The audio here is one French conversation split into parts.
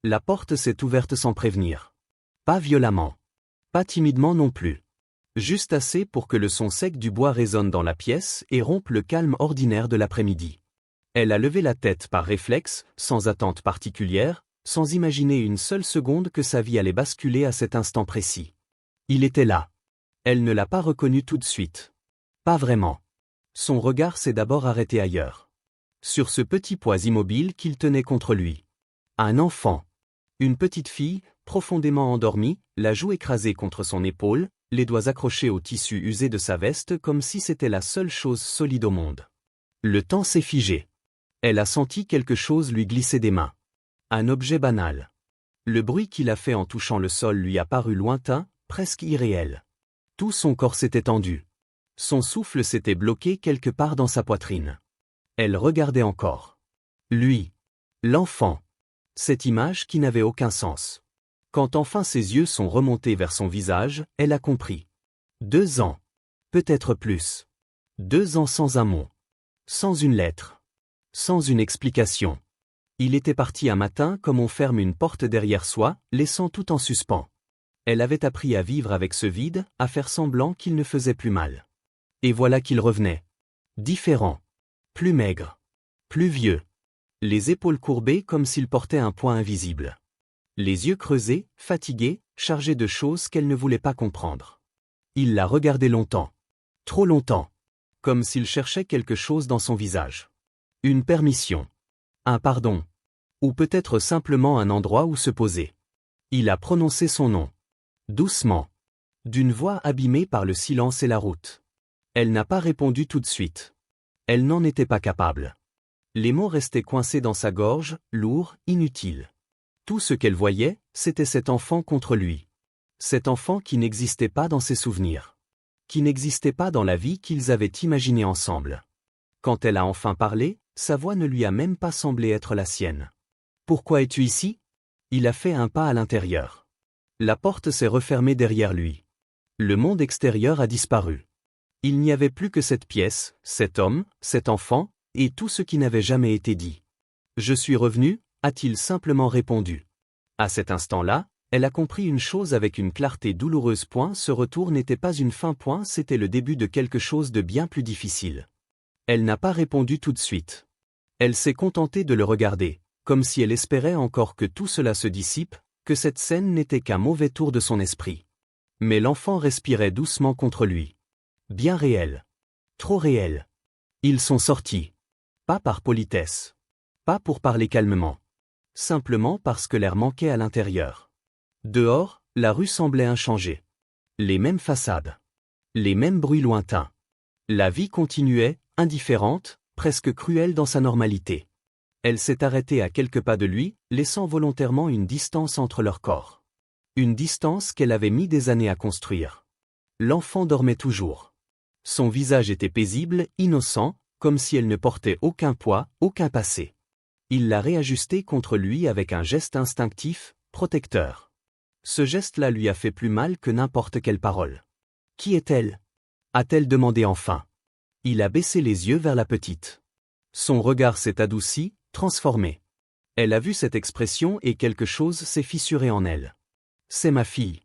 La porte s'est ouverte sans prévenir. Pas violemment. Pas timidement non plus. Juste assez pour que le son sec du bois résonne dans la pièce et rompe le calme ordinaire de l'après-midi. Elle a levé la tête par réflexe, sans attente particulière, sans imaginer une seule seconde que sa vie allait basculer à cet instant précis. Il était là. Elle ne l'a pas reconnu tout de suite. Pas vraiment. Son regard s'est d'abord arrêté ailleurs. Sur ce petit poids immobile qu'il tenait contre lui. Un enfant. Une petite fille, profondément endormie, la joue écrasée contre son épaule, les doigts accrochés au tissu usé de sa veste comme si c'était la seule chose solide au monde. Le temps s'est figé. Elle a senti quelque chose lui glisser des mains. Un objet banal. Le bruit qu'il a fait en touchant le sol lui a paru lointain, presque irréel. Tout son corps s'était tendu. Son souffle s'était bloqué quelque part dans sa poitrine. Elle regardait encore. Lui. L'enfant. Cette image qui n'avait aucun sens. Quand enfin ses yeux sont remontés vers son visage, elle a compris. 2 ans. Peut-être plus. 2 ans sans un mot. Sans une lettre. Sans une explication. Il était parti un matin comme on ferme une porte derrière soi, laissant tout en suspens. Elle avait appris à vivre avec ce vide, à faire semblant qu'il ne faisait plus mal. Et voilà qu'il revenait. Différent. Plus maigre. Plus vieux. Les épaules courbées comme s'il portait un poids invisible. Les yeux creusés, fatigués, chargés de choses qu'elle ne voulait pas comprendre. Il l'a regardé longtemps. Trop longtemps. Comme s'il cherchait quelque chose dans son visage. Une permission. Un pardon. Ou peut-être simplement un endroit où se poser. Il a prononcé son nom. Doucement. D'une voix abîmée par le silence et la route. Elle n'a pas répondu tout de suite. Elle n'en était pas capable. Les mots restaient coincés dans sa gorge, lourds, inutiles. Tout ce qu'elle voyait, c'était cet enfant contre lui. Cet enfant qui n'existait pas dans ses souvenirs. Qui n'existait pas dans la vie qu'ils avaient imaginée ensemble. Quand elle a enfin parlé, sa voix ne lui a même pas semblé être la sienne. « Pourquoi es-tu ici ?» Il a fait un pas à l'intérieur. La porte s'est refermée derrière lui. Le monde extérieur a disparu. Il n'y avait plus que cette pièce, cet homme, cet enfant, et tout ce qui n'avait jamais été dit. « Je suis revenu », a-t-il simplement répondu. À cet instant-là, elle a compris une chose avec une clarté douloureuse. Ce retour n'était pas une fin. C'était le début de quelque chose de bien plus difficile. Elle n'a pas répondu tout de suite. Elle s'est contentée de le regarder, comme si elle espérait encore que tout cela se dissipe, que cette scène n'était qu'un mauvais tour de son esprit. Mais l'enfant respirait doucement contre lui. Bien réel. Trop réel. Ils sont sortis. Pas par politesse. Pas pour parler calmement. Simplement parce que l'air manquait à l'intérieur. Dehors, la rue semblait inchangée. Les mêmes façades. Les mêmes bruits lointains. La vie continuait, indifférente, presque cruelle dans sa normalité. Elle s'est arrêtée à quelques pas de lui, laissant volontairement une distance entre leurs corps. Une distance qu'elle avait mis des années à construire. L'enfant dormait toujours. Son visage était paisible, innocent, comme si elle ne portait aucun poids, aucun passé. Il l'a réajusté contre lui avec un geste instinctif, protecteur. Ce geste-là lui a fait plus mal que n'importe quelle parole. « Qui est-elle » a-t-elle demandé enfin. Il a baissé les yeux vers la petite. Son regard s'est adouci, transformé. Elle a vu cette expression et quelque chose s'est fissuré en elle. « C'est ma fille. »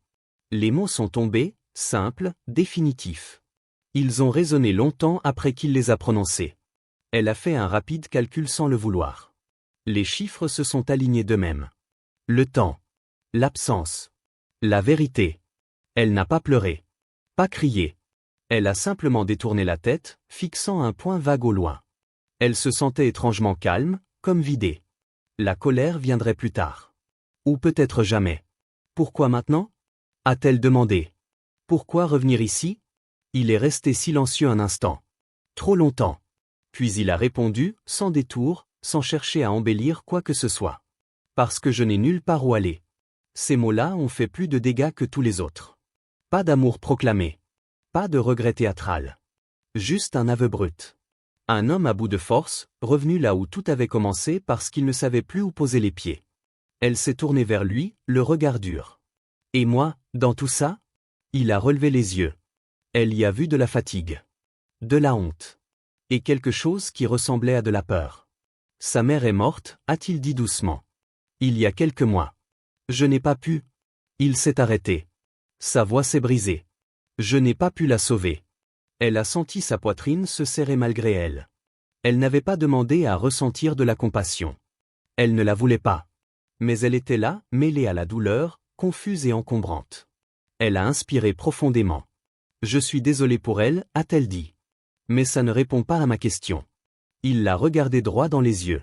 Les mots sont tombés, simples, définitifs. Ils ont résonné longtemps après qu'il les a prononcés. Elle a fait un rapide calcul sans le vouloir. Les chiffres se sont alignés d'eux-mêmes. Le temps. L'absence. La vérité. Elle n'a pas pleuré. Pas crié. Elle a simplement détourné la tête, fixant un point vague au loin. Elle se sentait étrangement calme, comme vidée. La colère viendrait plus tard. Ou peut-être jamais. Pourquoi maintenant ? A-t-elle demandé. Pourquoi revenir ici ? Il est resté silencieux un instant. Trop longtemps. Puis il a répondu, sans détour, sans chercher à embellir quoi que ce soit. Parce que je n'ai nulle part où aller. Ces mots-là ont fait plus de dégâts que tous les autres. Pas d'amour proclamé. Pas de regret théâtral. Juste un aveu brut. Un homme à bout de force, revenu là où tout avait commencé parce qu'il ne savait plus où poser les pieds. Elle s'est tournée vers lui, le regard dur. Et moi, dans tout ça ? Il a relevé les yeux. Elle y a vu de la fatigue. De la honte. Et quelque chose qui ressemblait à de la peur. Sa mère est morte, a-t-il dit doucement. Il y a quelques mois. Je n'ai pas pu. Il s'est arrêté. Sa voix s'est brisée. Je n'ai pas pu la sauver. Elle a senti sa poitrine se serrer malgré elle. Elle n'avait pas demandé à ressentir de la compassion. Elle ne la voulait pas. Mais elle était là, mêlée à la douleur, confuse et encombrante. Elle a inspiré profondément. Je suis désolé pour elle, a-t-elle dit. Mais ça ne répond pas à ma question. Il l'a regardé droit dans les yeux.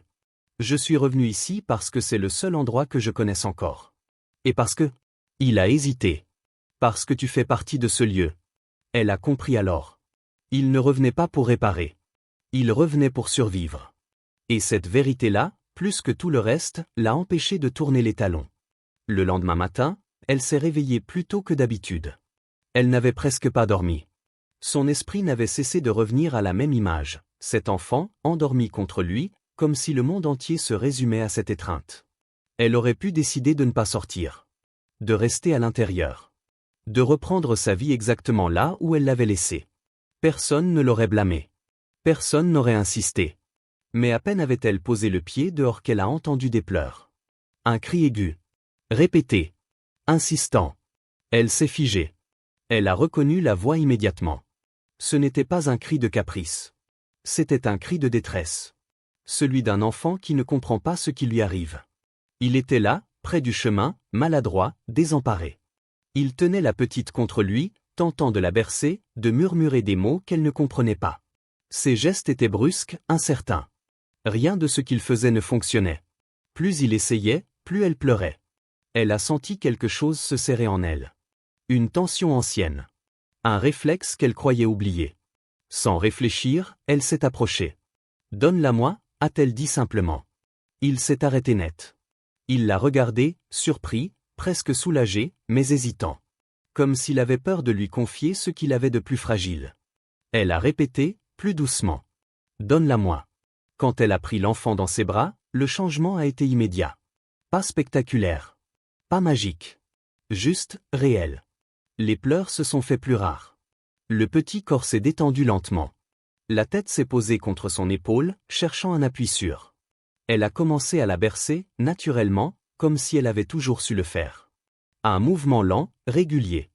Je suis revenu ici parce que c'est le seul endroit que je connaisse encore. Et parce que... Il a hésité. Parce que tu fais partie de ce lieu. Elle a compris alors. Il ne revenait pas pour réparer. Il revenait pour survivre. Et cette vérité-là, plus que tout le reste, l'a empêché de tourner les talons. Le lendemain matin, elle s'est réveillée plus tôt que d'habitude. Elle n'avait presque pas dormi. Son esprit n'avait cessé de revenir à la même image, cet enfant, endormi contre lui, comme si le monde entier se résumait à cette étreinte. Elle aurait pu décider de ne pas sortir. De rester à l'intérieur. De reprendre sa vie exactement là où elle l'avait laissée. Personne ne l'aurait blâmée. Personne n'aurait insisté. Mais à peine avait-elle posé le pied dehors qu'elle a entendu des pleurs. Un cri aigu. Répété. Insistant. Elle s'est figée. Elle a reconnu la voix immédiatement. Ce n'était pas un cri de caprice. C'était un cri de détresse. Celui d'un enfant qui ne comprend pas ce qui lui arrive. Il était là, près du chemin, maladroit, désemparé. Il tenait la petite contre lui, tentant de la bercer, de murmurer des mots qu'elle ne comprenait pas. Ses gestes étaient brusques, incertains. Rien de ce qu'il faisait ne fonctionnait. Plus il essayait, plus elle pleurait. Elle a senti quelque chose se serrer en elle. Une tension ancienne. Un réflexe qu'elle croyait oublier. Sans réfléchir, elle s'est approchée. « Donne-la-moi » a-t-elle dit simplement. Il s'est arrêté net. Il l'a regardée, surpris, presque soulagé, mais hésitant. Comme s'il avait peur de lui confier ce qu'il avait de plus fragile. Elle a répété, plus doucement. « Donne-la-moi » Quand elle a pris l'enfant dans ses bras, le changement a été immédiat. Pas spectaculaire. Pas magique. Juste, réel. Les pleurs se sont fait plus rares. Le petit corps s'est détendu lentement. La tête s'est posée contre son épaule, cherchant un appui sûr. Elle a commencé à la bercer, naturellement, comme si elle avait toujours su le faire. Un mouvement lent, régulier.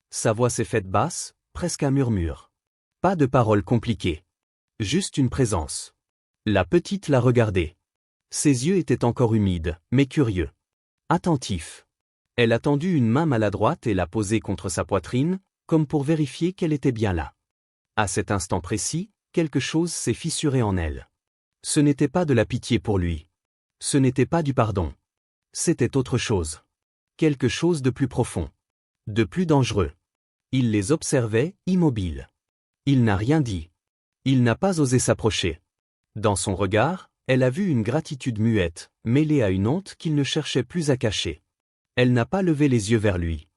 Sa voix s'est faite basse, presque un murmure. Pas de paroles compliquées. Juste une présence. La petite l'a regardé. Ses yeux étaient encore humides, mais curieux. Attentifs. Elle a tendu une main maladroite et l'a posée contre sa poitrine, comme pour vérifier qu'elle était bien là. À cet instant précis, quelque chose s'est fissuré en elle. Ce n'était pas de la pitié pour lui. Ce n'était pas du pardon. C'était autre chose. Quelque chose de plus profond. De plus dangereux. Il les observait, immobile. Il n'a rien dit. Il n'a pas osé s'approcher. Dans son regard, elle a vu une gratitude muette, mêlée à une honte qu'il ne cherchait plus à cacher. Elle n'a pas levé les yeux vers lui.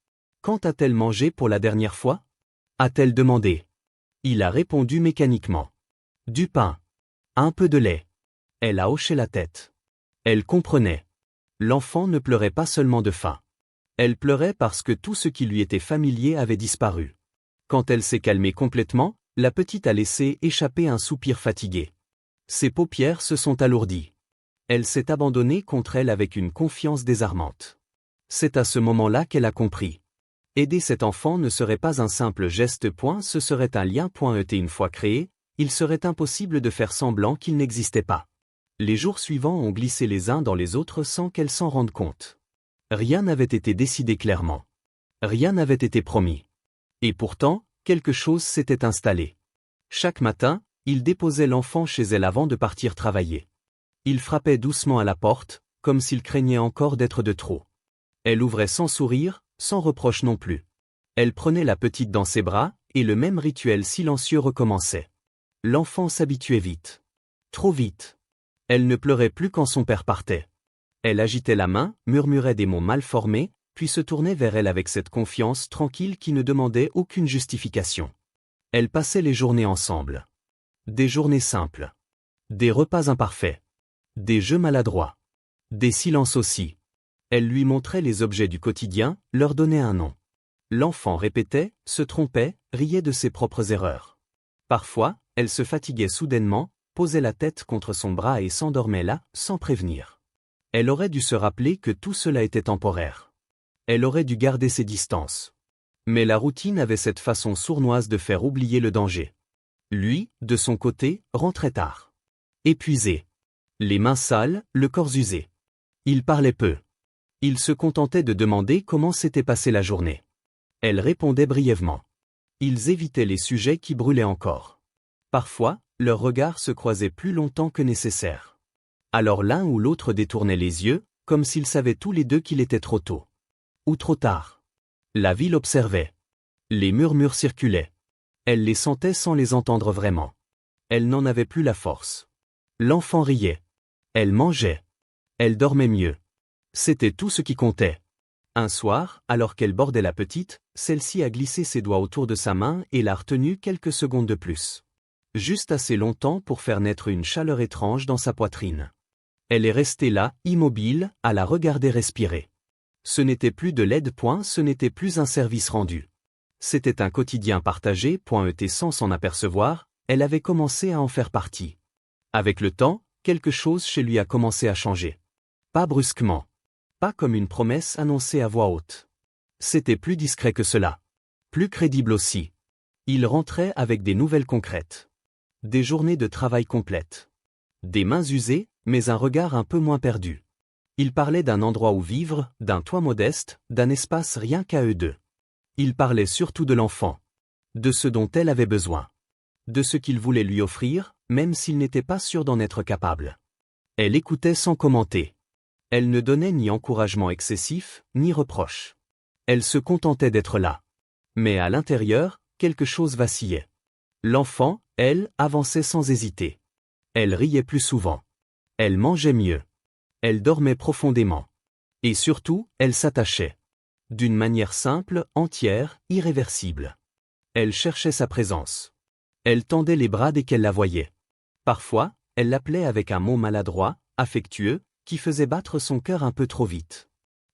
Quand a-t-elle mangé pour la dernière fois? A-t-elle demandé? Il a répondu mécaniquement. Du pain. Un peu de lait. Elle a hoché la tête. Elle comprenait. L'enfant ne pleurait pas seulement de faim. Elle pleurait parce que tout ce qui lui était familier avait disparu. Quand elle s'est calmée complètement, la petite a laissé échapper un soupir fatigué. Ses paupières se sont alourdies. Elle s'est abandonnée contre elle avec une confiance désarmante. C'est à ce moment-là qu'elle a compris. Aider cet enfant ne serait pas un simple geste. Ce serait un lien. Une fois créé, il serait impossible de faire semblant qu'il n'existait pas. Les jours suivants ont glissé les uns dans les autres sans qu'elle s'en rende compte. Rien n'avait été décidé clairement. Rien n'avait été promis. Et pourtant, quelque chose s'était installé. Chaque matin, il déposait l'enfant chez elle avant de partir travailler. Il frappait doucement à la porte, comme s'il craignait encore d'être de trop. Elle ouvrait sans sourire, sans reproche non plus. Elle prenait la petite dans ses bras, et le même rituel silencieux recommençait. L'enfant s'habituait vite. Trop vite. Elle ne pleurait plus quand son père partait. Elle agitait la main, murmurait des mots mal formés, puis se tournait vers elle avec cette confiance tranquille qui ne demandait aucune justification. Elles passaient les journées ensemble. Des journées simples. Des repas imparfaits. Des jeux maladroits. Des silences aussi. Elle lui montrait les objets du quotidien, leur donnait un nom. L'enfant répétait, se trompait, riait de ses propres erreurs. Parfois, elle se fatiguait soudainement, posait la tête contre son bras et s'endormait là, sans prévenir. Elle aurait dû se rappeler que tout cela était temporaire. Elle aurait dû garder ses distances. Mais la routine avait cette façon sournoise de faire oublier le danger. Lui, de son côté, rentrait tard. Épuisé. Les mains sales, le corps usé. Il parlait peu. Il se contentait de demander comment s'était passée la journée. Elle répondait brièvement. Ils évitaient les sujets qui brûlaient encore. Parfois, leurs regards se croisaient plus longtemps que nécessaire. Alors l'un ou l'autre détournait les yeux, comme s'ils savaient tous les deux qu'il était trop tôt. Ou trop tard. La ville observait. Les murmures circulaient. Elle les sentait sans les entendre vraiment. Elle n'en avait plus la force. L'enfant riait. Elle mangeait. Elle dormait mieux. C'était tout ce qui comptait. Un soir, alors qu'elle bordait la petite, celle-ci a glissé ses doigts autour de sa main et l'a retenu quelques secondes de plus. Juste assez longtemps pour faire naître une chaleur étrange dans sa poitrine. Elle est restée là, immobile, à la regarder respirer. Ce n'était plus de l'aide, ce n'était plus un service rendu. C'était un quotidien partagé, et sans s'en apercevoir, elle avait commencé à en faire partie. Avec le temps, quelque chose chez lui a commencé à changer. Pas brusquement. Pas comme une promesse annoncée à voix haute. C'était plus discret que cela. Plus crédible aussi. Il rentrait avec des nouvelles concrètes. Des journées de travail complètes. Des mains usées, mais un regard un peu moins perdu. Il parlait d'un endroit où vivre, d'un toit modeste, d'un espace rien qu'à eux deux. Il parlait surtout de l'enfant. De ce dont elle avait besoin. De ce qu'il voulait lui offrir, même s'il n'était pas sûr d'en être capable. Elle écoutait sans commenter. Elle ne donnait ni encouragement excessif, ni reproche. Elle se contentait d'être là. Mais à l'intérieur, quelque chose vacillait. L'enfant, elle, avançait sans hésiter. Elle riait plus souvent. Elle mangeait mieux. Elle dormait profondément. Et surtout, elle s'attachait. D'une manière simple, entière, irréversible. Elle cherchait sa présence. Elle tendait les bras dès qu'elle la voyait. Parfois, elle l'appelait avec un mot maladroit, affectueux, qui faisait battre son cœur un peu trop vite.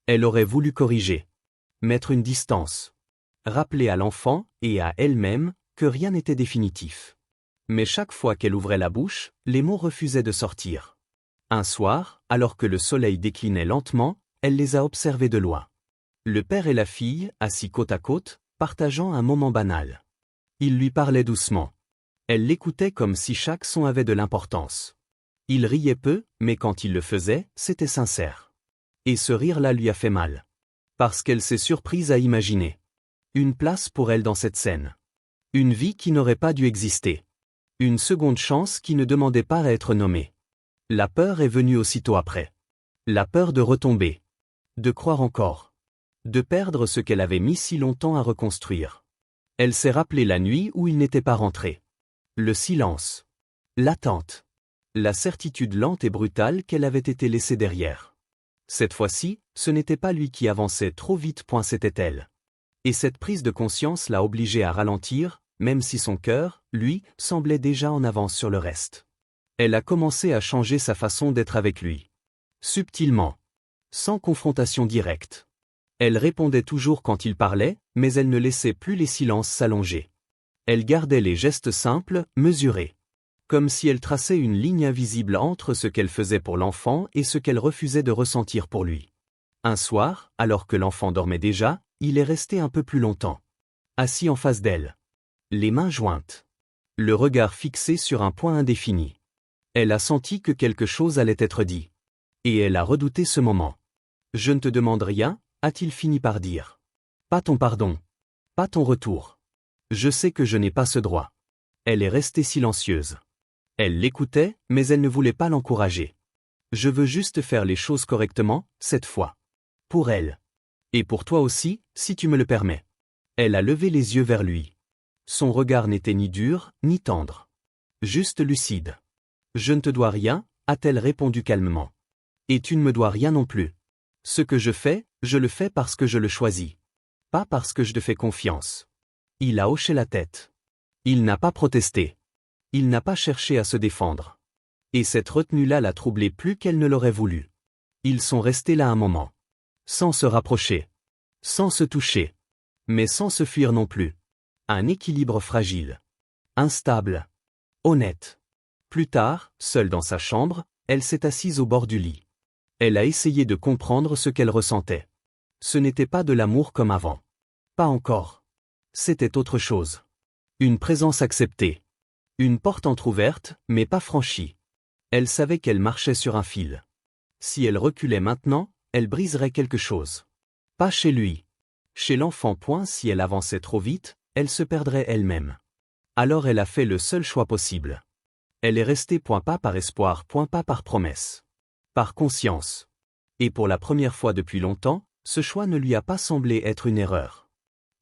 Elle aurait voulu corriger. Mettre une distance. Rappeler à l'enfant, et à elle-même, que rien n'était définitif. Mais chaque fois qu'elle ouvrait la bouche, les mots refusaient de sortir. Un soir, alors que le soleil déclinait lentement, elle les a observés de loin. Le père et la fille, assis côte à côte, partageant un moment banal. Il lui parlait doucement. Elle l'écoutait comme si chaque son avait de l'importance. Il riait peu, mais quand il le faisait, c'était sincère. Et ce rire-là lui a fait mal. Parce qu'elle s'est surprise à imaginer. Une place pour elle dans cette scène. Une vie qui n'aurait pas dû exister. Une seconde chance qui ne demandait pas à être nommée. La peur est venue aussitôt après. La peur de retomber. De croire encore. De perdre ce qu'elle avait mis si longtemps à reconstruire. Elle s'est rappelée la nuit où il n'était pas rentré. Le silence. L'attente. La certitude lente et brutale qu'elle avait été laissée derrière. Cette fois-ci, ce n'était pas lui qui avançait trop vite, c'était elle. Et cette prise de conscience l'a obligée à ralentir, même si son cœur, lui, semblait déjà en avance sur le reste. Elle a commencé à changer sa façon d'être avec lui. Subtilement. Sans confrontation directe. Elle répondait toujours quand il parlait, mais elle ne laissait plus les silences s'allonger. Elle gardait les gestes simples, mesurés. Comme si elle traçait une ligne invisible entre ce qu'elle faisait pour l'enfant et ce qu'elle refusait de ressentir pour lui. Un soir, alors que l'enfant dormait déjà, il est resté un peu plus longtemps. Assis en face d'elle. Les mains jointes. Le regard fixé sur un point indéfini. Elle a senti que quelque chose allait être dit. Et elle a redouté ce moment. « Je ne te demande rien », a-t-il fini par dire. « Pas ton pardon. Pas ton retour. Je sais que je n'ai pas ce droit. » Elle est restée silencieuse. Elle l'écoutait, mais elle ne voulait pas l'encourager. « Je veux juste faire les choses correctement, cette fois. Pour elle. Et pour toi aussi, si tu me le permets. » Elle a levé les yeux vers lui. Son regard n'était ni dur, ni tendre. Juste lucide. « Je ne te dois rien », a-t-elle répondu calmement. « Et tu ne me dois rien non plus. Ce que je fais, je le fais parce que je le choisis. Pas parce que je te fais confiance. » Il a hoché la tête. Il n'a pas protesté. Il n'a pas cherché à se défendre. Et cette retenue-là l'a troublé plus qu'elle ne l'aurait voulu. Ils sont restés là un moment. Sans se rapprocher. Sans se toucher. Mais sans se fuir non plus. Un équilibre fragile. Instable. Honnête. Plus tard, seule dans sa chambre, elle s'est assise au bord du lit. Elle a essayé de comprendre ce qu'elle ressentait. Ce n'était pas de l'amour comme avant. Pas encore. C'était autre chose. Une présence acceptée. Une porte entr'ouverte, mais pas franchie. Elle savait qu'elle marchait sur un fil. Si elle reculait maintenant, elle briserait quelque chose. Pas chez lui. Chez l'enfant. Si elle avançait trop vite, elle se perdrait elle-même. Alors elle a fait le seul choix possible. Elle est restée. Pas par espoir. Pas par promesse. Par conscience. Et pour la première fois depuis longtemps, ce choix ne lui a pas semblé être une erreur.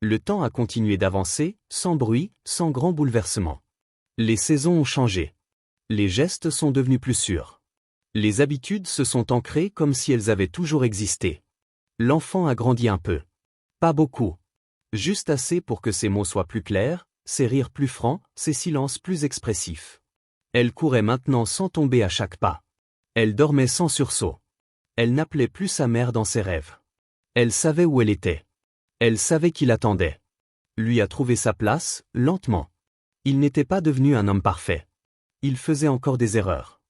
Le temps a continué d'avancer, sans bruit, sans grand bouleversement. Les saisons ont changé. Les gestes sont devenus plus sûrs. Les habitudes se sont ancrées comme si elles avaient toujours existé. L'enfant a grandi un peu. Pas beaucoup. Juste assez pour que ses mots soient plus clairs, ses rires plus francs, ses silences plus expressifs. Elle courait maintenant sans tomber à chaque pas. Elle dormait sans sursaut. Elle n'appelait plus sa mère dans ses rêves. Elle savait où elle était. Elle savait qui l'attendait. Lui a trouvé sa place, lentement. Il n'était pas devenu un homme parfait. Il faisait encore des erreurs.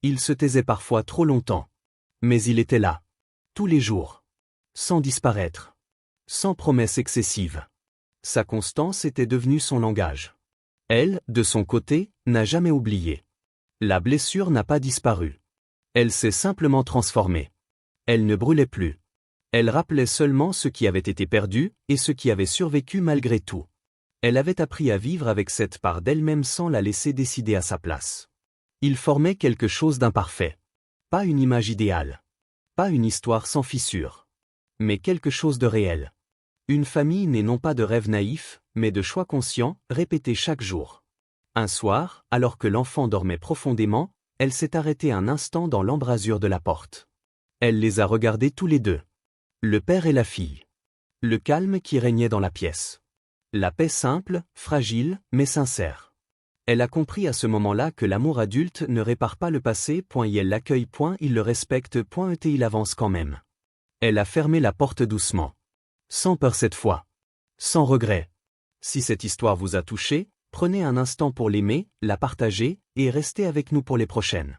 Il se taisait parfois trop longtemps. Mais il était là. Tous les jours. Sans disparaître. Sans promesses excessives. Sa constance était devenue son langage. Elle, de son côté, n'a jamais oublié. La blessure n'a pas disparu. Elle s'est simplement transformée. Elle ne brûlait plus. Elle rappelait seulement ce qui avait été perdu et ce qui avait survécu malgré tout. Elle avait appris à vivre avec cette part d'elle-même sans la laisser décider à sa place. Il formait quelque chose d'imparfait. Pas une image idéale. Pas une histoire sans fissure. Mais quelque chose de réel. Une famille née non pas de rêves naïfs, mais de choix conscients, répétés chaque jour. Un soir, alors que l'enfant dormait profondément, elle s'est arrêtée un instant dans l'embrasure de la porte. Elle les a regardés tous les deux. Le père et la fille. Le calme qui régnait dans la pièce. La paix simple, fragile, mais sincère. Elle a compris à ce moment-là que l'amour adulte ne répare pas le passé. Et elle l'accueille. Il le respecte. Et il avance quand même. Elle a fermé la porte doucement. Sans peur cette fois. Sans regret. Si cette histoire vous a touché, prenez un instant pour l'aimer, la partager, et restez avec nous pour les prochaines.